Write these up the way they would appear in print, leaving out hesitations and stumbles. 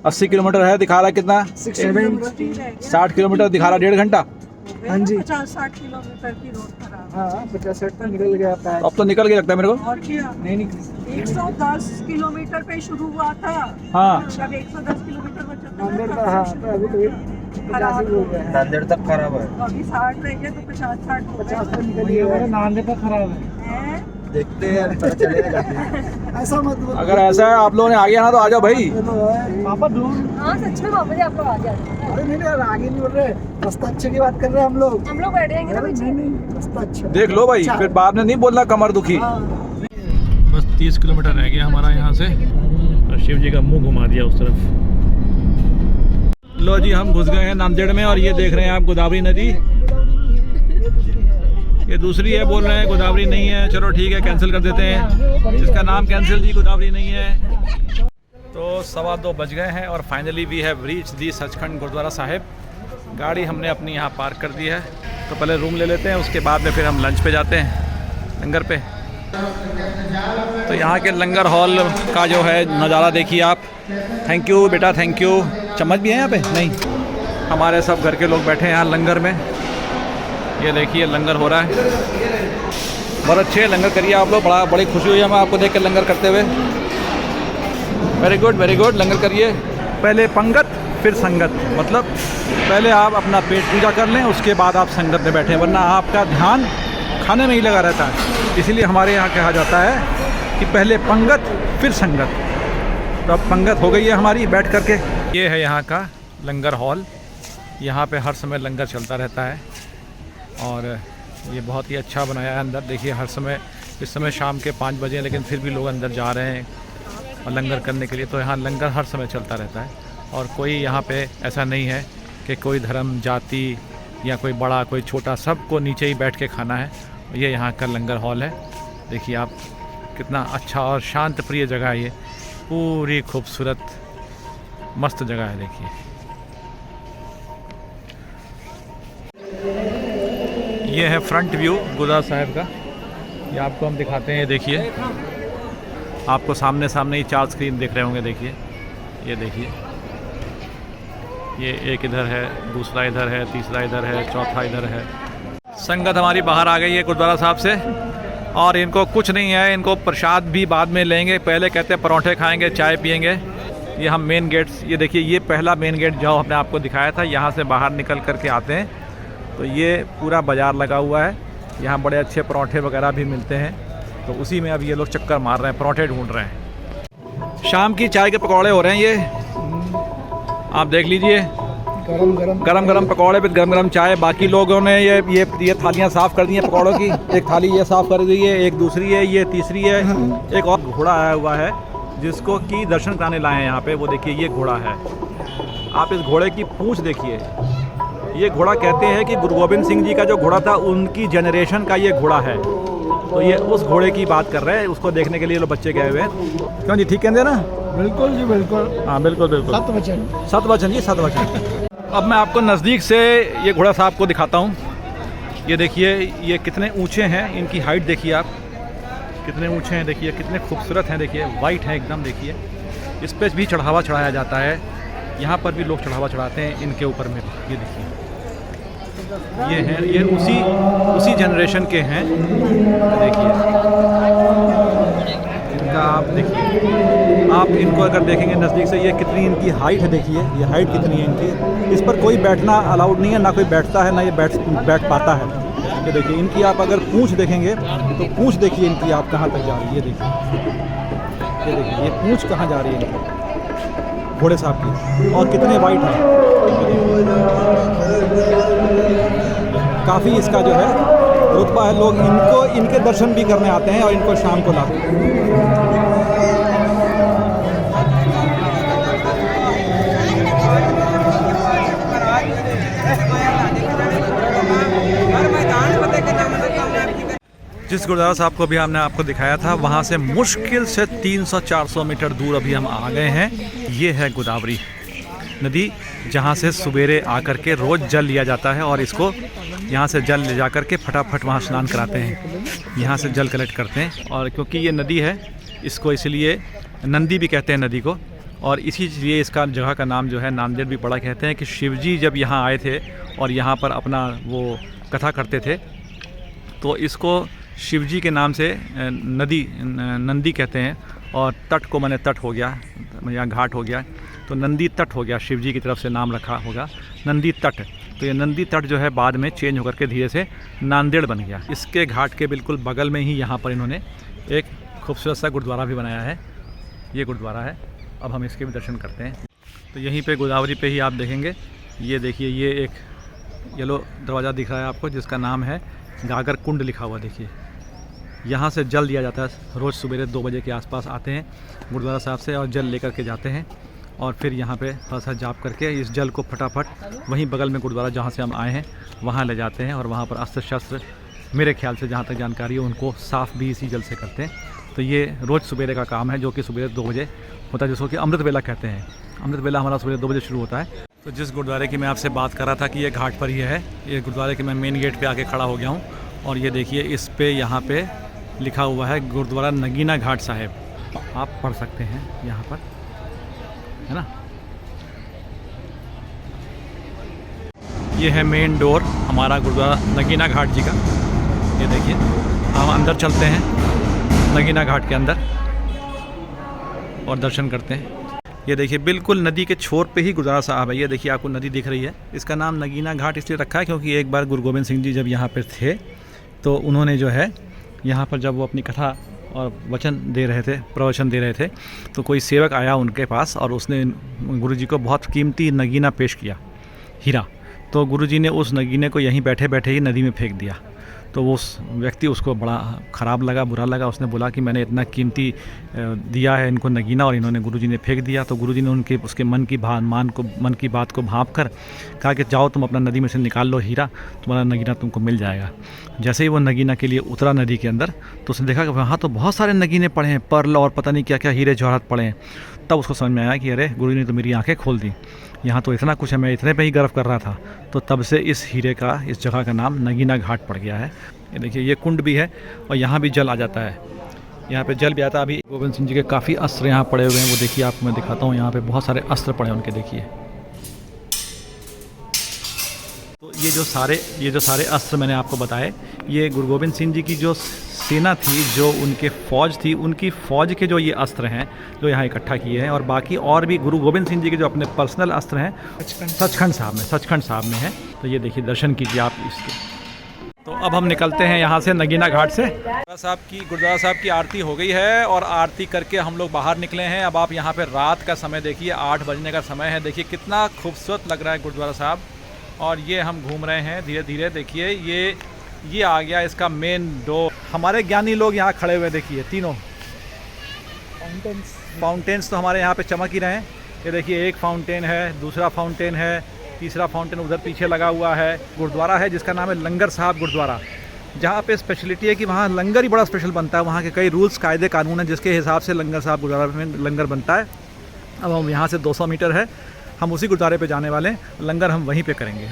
80 kilometre है, दिखा रहा है कितना? 60 किलोमीटर दिखा रहा, 1.5 घंटा। हाँ जी, 50-60 किलोमीटर की रोड खराब। हाँ 50-60 तो निकल गया था। अब तो निकल गया लगता है मेरे को। और क्या, नहीं निकली। 110 किलोमीटर पे शुरू हुआ था। हाँ जब 110 किलोमीटर बचा था नांदेड़ ना, का, हाँ तो अभी तो 85 हो गया है। नांदेड़ तक खराब है। तो अभी 60 रह गया तो 50-60 हो 50 तो गया निकल गया। नांदेड़ का खराब है। है। देखते हैं पता चलेगा। ऐसा मत बोलो। अगर ऐसा है आप लोगों ने आ गया ना तो आ जाओ भाई। पापा दूर। हाँ सच में बाबा जी आप लोग आ जाते। अरे नहीं यार, आगे नहीं बोल रहे, रास्ता अच्छे की बात कर रहे हैं हम लोग। हम लोग बैठ जाएंगे ना अरे पीछे। नहीं, रास्ता अच्छा। देख लो भाई, फिर बाद में नहीं बोलना कमर दुखी। हाँ। बस 30 किलोमीटर रह गया हमारा यहाँ से, और शिव जी का मुंह घुमा दिया उस तरफ। लो जी, हम घुस गए हैं नांदेड़ में, और ये देख रहे हैं आप गोदावरी नदी। ये दूसरी है, बोल रहे हैं गोदावरी नहीं है। चलो ठीक है, कैंसिल कर देते हैं, इसका नाम कैंसिल जी, गोदावरी नहीं है। तो 2:15 बज गए हैं और finally we have reach the Sachkhand Gurudwara Sahib. गाड़ी हमने अपनी यहाँ पार्क कर दी है, तो पहले रूम ले लेते हैं, उसके बाद में फिर हम लंच पे जाते हैं, लंगर पे। तो यहाँ के लंगर हॉल का जो है नज़ारा देखिए आप। थैंक यू बेटा, थैंक यू। चम्मच भी है यहाँ पे? नहीं, हमारे सब घर के लोग बैठे हैं यहाँ लंगर में। ये देखिए लंगर हो रहा है, बहुत अच्छे लंगर करिए आप लोग। बड़ी खुशी हुई हमें आपको देख के लंगर करते हुए। Very good, very good. Langar करिए, पहले पंगत फिर संगत, मतलब पहले आप अपना पेट पूजा कर लें, उसके बाद आप संगत में बैठें, वरना आपका ध्यान खाने में ही लगा रहता है। इसीलिए हमारे यहाँ कहा जाता है कि पहले पंगत फिर संगत। तो अब पंगत हो गई है हमारी बैठ करके। ये है यहाँ का लंगर हॉल, यहाँ पे हर समय लंगर चलता रहता है, और ये बहुत ही अच्छा बनाया है अंदर। देखिए हर समय, इस समय शाम के 5 बजे, लेकिन फिर भी लोग अंदर जा रहे हैं और लंगर करने के लिए। तो यहाँ लंगर हर समय चलता रहता है, और कोई यहाँ पे ऐसा नहीं है कि कोई धर्म, जाति या कोई बड़ा कोई छोटा, सबको नीचे ही बैठ के खाना है। ये यहाँ का लंगर हॉल है। देखिए आप, कितना अच्छा और शांत प्रिय जगह है ये, पूरी खूबसूरत मस्त जगह है। देखिए ये है फ्रंट व्यू गुरुद्वारा साहिब का, ये आपको हम दिखाते हैं। ये देखिए, आपको सामने सामने ही 4 स्क्रीन दिख रहे होंगे। देखिए, ये देखिए, ये एक इधर है, दूसरा इधर है, तीसरा इधर है, चौथा इधर है। संगत हमारी बाहर आ गई है गुरुद्वारा साहब से, और इनको कुछ नहीं है, इनको प्रसाद भी बाद में लेंगे। पहले कहते हैं परोठे खाएंगे, चाय पियेंगे। ये हम मेन गेट्स, ये देखिए, ये पहला मेन गेट जो हमने आपको दिखाया था, यहाँ से बाहर निकल करके आते हैं तो ये पूरा बाज़ार लगा हुआ है। यहाँ बड़े अच्छे परोठे वगैरह भी मिलते हैं, तो उसी में अब ये लोग चक्कर मार रहे हैं, परोठे ढूंढ रहे हैं। शाम की चाय के पकौड़े हो रहे हैं, ये आप देख लीजिए, गरम गरम पकौड़े पे गरम गरम चाय। बाकी लोगों ने ये थालियाँ साफ़ कर दी हैं पकौड़ों की। एक थाली ये साफ़ कर दी है, एक दूसरी है, ये तीसरी है। एक और घोड़ा आया हुआ है जिसको कि दर्शन कराने लाए हैं यहाँ पे। वो देखिए, ये घोड़ा है, आप इस घोड़े की पूँछ देखिए। ये घोड़ा कहते हैं कि गुरु गोबिंद सिंह जी का जो घोड़ा था, उनकी जनरेशन का ये घोड़ा है। तो ये उस घोड़े की बात कर रहे हैं, उसको देखने के लिए लोग बच्चे गए हुए हैं। क्यों जी, ठीक कहते हैं ना? बिल्कुल जी, बिल्कुल। हाँ बिल्कुल बिल्कुल, सत वचन जी, सत वचन। अब मैं आपको नज़दीक से ये घोड़ा साहब को दिखाता हूँ। ये देखिए, ये कितने ऊंचे हैं, इनकी हाइट देखिए आप, कितने ऊंचे हैं। देखिए कितने खूबसूरत हैं, देखिए वाइट हैं एकदम। देखिए इस पर भी चढ़ावा चढ़ाया जाता है, यहाँ पर भी लोग चढ़ावा चढ़ाते हैं इनके ऊपर में। ये देखिए, ये हैं, ये उसी जनरेशन के हैं। देखिए इनका, आप देखिए, आप इनको अगर देखेंगे नज़दीक से, ये कितनी इनकी हाइट है। देखिए ये हाइट कितनी है इनकी। इस पर कोई बैठना अलाउड नहीं है, ना कोई बैठता है, ना ये बैठ पाता है। ये देखिए, इनकी आप अगर पूँछ देखेंगे तो पूँछ देखिए इनकी आप कहाँ तक जा रही है। ये देखिए, ये पूँछ कहाँ जा रही है इनकी, घोड़े साहब की, और कितने वाइट हैं। काफ़ी इसका जो है रुतबा है, लोग इनके दर्शन भी करने आते हैं और इनको शाम को लाते हैं। जिस गुरुद्वारा साहब को भी हमने आपको दिखाया था, वहाँ से मुश्किल से 300-400 मीटर दूर अभी हम आ गए हैं। ये है गोदावरी नदी, जहाँ से सवेरे आकर के रोज़ जल लिया जाता है, और इसको यहाँ से जल ले जा कर के फटाफट वहाँ स्नान कराते हैं। यहाँ से जल कलेक्ट करते हैं, और क्योंकि ये नदी है, इसको इसलिए नंदी भी कहते हैं नदी को, और इसीलिए इसका जगह का नाम जो है नांदेड़ भी पड़ा। कहते हैं कि शिवजी जब यहाँ आए थे और यहाँ पर अपना वो कथा करते थे तो इसको शिवजी के नाम से नंदी कहते हैं, और तट को मैंने तट हो गया, यहाँ घाट हो गया तो नंदी तट हो गया, शिवजी की तरफ से नाम रखा होगा नंदी तट। तो ये नंदी तट जो है बाद में चेंज होकर के धीरे से नांदेड़ बन गया। इसके घाट के बिल्कुल बगल में ही यहाँ पर इन्होंने एक खूबसूरत सा गुरुद्वारा भी बनाया है। ये गुरुद्वारा है, अब हम इसके भी दर्शन करते हैं। तो यहीं पे गोदावरी पे ही आप देखेंगे, ये देखिए ये एक येलो दरवाज़ा दिख रहा है आपको जिसका नाम है गागर कुंड लिखा हुआ। देखिए यहाँ से जल दिया जाता है, रोज़ सवेरे 2 बजे के आसपास आते हैं गुरुद्वारा साहब से और जल लेकर के जाते हैं और फिर यहाँ पे थोड़ा सा जाप करके इस जल को फटाफट वहीं बगल में गुरुद्वारा जहाँ से हम आए हैं वहाँ ले जाते हैं और वहाँ पर अस्त्र शस्त्र मेरे ख्याल से जहाँ तक जानकारी है उनको साफ़ भी इसी जल से करते हैं। तो ये रोज़ सवेरे का काम है जो कि सुबह 2 बजे होता है, जिसको कि अमृत वेला कहते हैं। अमृत वेला हमारा सुबह 2 बजे शुरू होता है। तो जिस गुरुद्वारे की मैं आपसे बात कर रहा था कि ये घाट पर ही है, ये गुरुद्वारे के मैं मेन गेट पे आके खड़ा हो गया हूँ और ये देखिए इस पे यहाँ पे लिखा हुआ है गुरुद्वारा नगीना घाट साहिब। आप पढ़ सकते हैं यहाँ पर, है ना। ये है मेन डोर हमारा गुरुद्वारा नगीना घाट जी का। ये देखिए हम अंदर चलते हैं नगीना घाट के अंदर और दर्शन करते हैं। ये देखिए बिल्कुल नदी के छोर पे ही गुरुद्वारा साहब है। ये देखिए आपको नदी दिख रही है। इसका नाम नगीना घाट इसलिए रखा है क्योंकि एक बार गुरु गोबिंद सिंह जी जब यहाँ पर थे तो उन्होंने जो है यहाँ पर जब वो अपनी कथा और वचन दे रहे थे, प्रवचन दे रहे थे, तो कोई सेवक आया उनके पास और उसने गुरुजी को बहुत कीमती नगीना पेश किया, हीरा। तो गुरुजी ने उस नगीने को यहीं बैठे बैठे ही नदी में फेंक दिया। तो वो उस व्यक्ति उसको बड़ा ख़राब लगा, बुरा लगा। उसने बोला कि मैंने इतना कीमती दिया है इनको नगीना और इन्होंने गुरुजी ने फेंक दिया। तो गुरुजी ने उसके मन की बात को भांप कर कहा कि जाओ तुम अपना नदी में से निकाल लो हीरा, तुम्हारा नगीना तुमको मिल जाएगा। जैसे ही वो नगीना के लिए उतरा नदी के अंदर तो उसने देखा कि वहाँ तो बहुत सारे नगीने पड़े हैं, पर्ल और पता नहीं क्या क्या हीरे जवाहरात पड़े हैं। तब उसको समझ में आया कि अरे गुरुजी ने तो मेरी आँखें खोल दी, यहाँ तो इतना कुछ है, मैं इतने पे ही गर्व कर रहा था। तो तब से इस हीरे का, इस जगह का नाम नगीना घाट पड़ गया है। ये देखिए ये कुंड भी है और यहाँ भी जल आ जाता है, यहाँ पे जल भी आता है। अभी गोविंद सिंह जी के काफ़ी अस्त्र यहाँ पड़े हुए हैं, वो देखिए आपको मैं दिखाता हूँ। यहाँ पे बहुत सारे अस्त्र पड़े हैं उनके, देखिए। तो ये जो सारे अस्त्र मैंने आपको बताए, ये गुरु गोबिंद सिंह जी की जो सेना थी, जो उनके फ़ौज थी, उनकी फ़ौज के जो ये अस्त्र हैं जो यहाँ इकट्ठा किए हैं। और बाकी और भी गुरु गोबिंद सिंह जी के जो अपने पर्सनल अस्त्र हैं सचखंड साहब में है। तो ये देखिए दर्शन कीजिए आप इसके। तो अब हम निकलते हैं यहाँ से नगीना घाट से। गुरुद्वारा साहब की आरती हो गई है और आरती करके हम लोग बाहर निकले हैं। अब आप यहाँ पे रात का समय देखिए, 8 बजने का समय है। देखिए कितना खूबसूरत लग रहा है गुरुद्वारा साहब। और ये हम घूम रहे हैं धीरे धीरे। देखिए ये आ गया इसका मेन डोर। हमारे ज्ञानी लोग यहाँ खड़े हुए, देखिए तीनों फाउंटेन्स तो हमारे यहाँ पे चमक ही रहे हैं। ये देखिए एक फाउंटेन है, दूसरा फाउंटेन है, तीसरा फाउंटेन उधर पीछे लगा हुआ है। गुरुद्वारा है जिसका नाम है लंगर साहब गुरुद्वारा, जहाँ पे स्पेशलिटी है कि वहाँ लंगर ही बड़ा स्पेशल बनता है। वहाँ के कई रूल्स कायदे कानून हैं जिसके हिसाब से लंगर साहब गुरुद्वारा में लंगर बनता है। अब हम यहाँ से 200 मीटर है, हम उसी गुरुद्वारे पे जाने वाले हैं। लंगर हम वहीं पे करेंगे।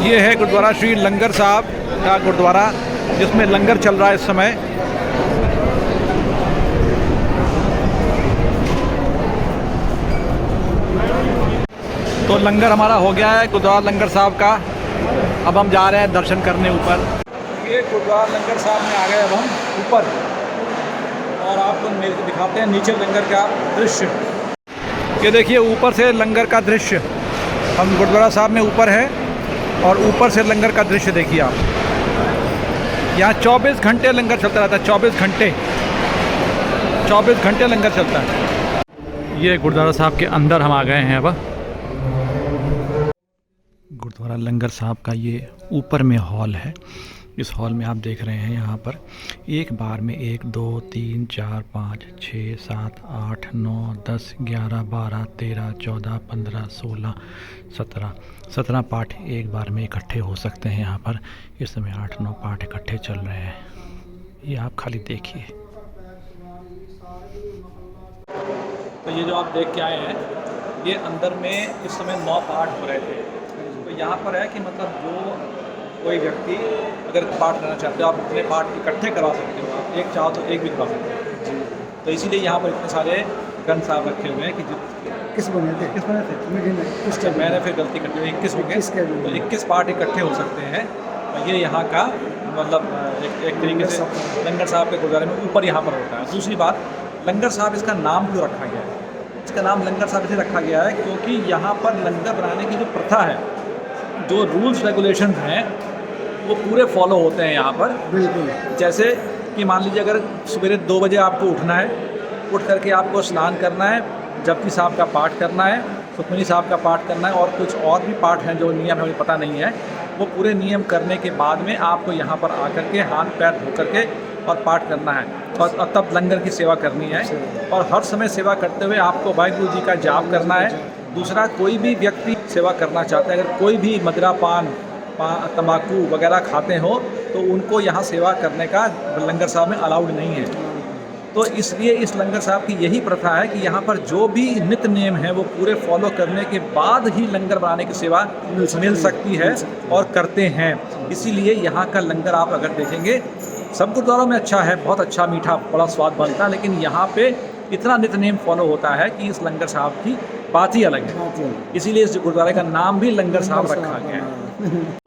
ये है गुरुद्वारा श्री लंगर साहब का गुरुद्वारा जिसमें लंगर चल रहा है इस समय। तो लंगर हमारा हो गया है गुरुद्वारा लंगर साहब का। अब हम जा रहे हैं दर्शन करने ऊपर। ये गुरुद्वारा लंगर साहब में आ गए अब हम ऊपर और आपको दिखाते हैं नीचे लंगर का दृश्य। ये देखिए ऊपर से लंगर का दृश्य। हम गुरुद्वारा साहब में ऊपर है और ऊपर से लंगर का दृश्य देखिए आप। यहाँ 24 घंटे लंगर चलता रहता है, 24 घंटे लंगर चलता है। ये गुरुद्वारा साहब के अंदर हम आ गए हैं अब। गुरुद्वारा लंगर साहब का ये ऊपर में हॉल है। इस हॉल में आप देख रहे हैं यहाँ पर एक बार में 1 2 3 4 5 6 7 8 9 10 11 12 13 14 15 16 17 पाठ एक बार में इकट्ठे हो सकते हैं। यहाँ पर इस समय 8-9 पाठ इकट्ठे चल रहे हैं। ये आप खाली देखिए। तो ये जो आप देख के आए हैं, ये अंदर में इस समय 9 पाठ हो रहे थे। तो यहाँ पर है कि मतलब जो कोई व्यक्ति अगर पाठ लेना चाहते हो, आप इतने पाठ इकट्ठे करवा सकते हो। आप एक चाहो तो एक भी करवा सकते हो। तो इसीलिए यहाँ पर इतने सारे ग्रंथ साहब रखे हुए हैं कि 21 बने थे। 21 बने थे? मीटिंग में 21 अच्छा, मैंने फिर गलती कर दी, 21 हो गए। 21 के भी। तो 21 पार्ट इकट्ठे हो सकते हैं। और ये यहाँ का मतलब एक तरीके से लंगर साहब के गुरुद्वारे में ऊपर यहाँ पर होता है। दूसरी बात, लंगर साहब इसका नाम क्यों रखा गया है? इसका नाम लंगर साहब इसलिए रखा गया है क्योंकि यहाँ पर लंगर बनाने की जो प्रथा है, जो रूल्स रेगुलेशंस हैं, वो पूरे फॉलो होते हैं यहाँ पर। बिल्कुल। जैसे कि मान लीजिए अगर सवेरे 2 बजे आपको उठना है, उठ करके आपको स्नान करना है, जपजी साहब का पाठ करना है, सुखमनी साहब का पाठ करना है, और कुछ और भी पाठ हैं जो नियम हमें पता नहीं है। वो पूरे नियम करने के बाद में आपको यहाँ पर आकर के हाथ पैर धो करके और पाठ करना है, और तब लंगर की सेवा करनी है। और हर समय सेवा करते हुए आपको वाहिगुरु जी का जाप करना है। दूसरा, कोई भी व्यक्ति सेवा करना चाहता है, अगर कोई भी मदिरा पान तंबाकू वगैरह खाते हो तो उनको यहाँ सेवा करने का लंगर साहब में अलाउड नहीं है। तो इसलिए इस लंगर साहब की यही प्रथा है कि यहाँ पर जो भी नित्य नियम है वो पूरे फॉलो करने के बाद ही लंगर बनाने की सेवा मिल सकती है और करते हैं। इसीलिए यहाँ का लंगर आप अगर देखेंगे, सब गुरुद्वारों में अच्छा है, बहुत अच्छा मीठा बड़ा स्वाद बनता है, लेकिन यहाँ पे इतना नित्य नियम फॉलो होता है कि इस लंगर साहब की बात ही अलग है। इसीलिए इस गुरुद्वारे का नाम भी लंगर साहब रखा गया है।